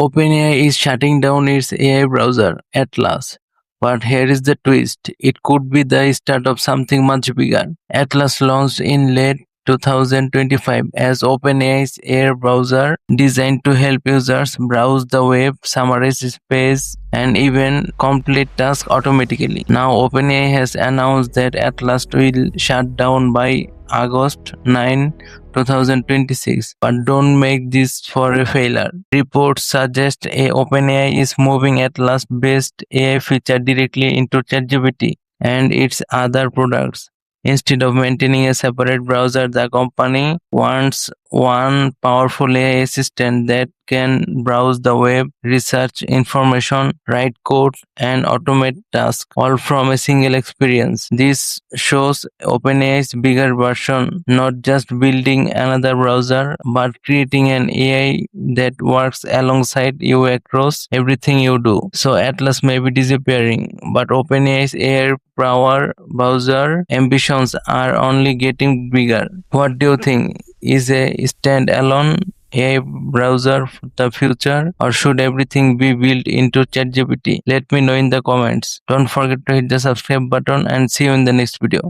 OpenAI is shutting down its AI browser, Atlas. But here is the twist. It could be the start of something much bigger. Atlas launched in late 2025 as OpenAI's AI browser designed to help users browse the web, summarize space, and even complete tasks automatically. Now OpenAI has announced that Atlas will shut down by August 9, 2026. But don't make this for a failure. Reports suggest OpenAI is moving Atlas-based AI feature directly into ChatGPT and its other products. Instead of maintaining a separate browser, the company wants one powerful AI assistant that can browse the web, research information, write code, and automate tasks, all from a single experience. This shows OpenAI's bigger version, not just building another browser, but creating an AI that works alongside you across everything you do. So Atlas may be disappearing, but OpenAI's AI power browser ambitions are only getting bigger. What do you think? Is a standalone AI browser the future, or should everything be built into ChatGPT? Let me know in the comments. Don't forget to hit the subscribe button and see you in the next video.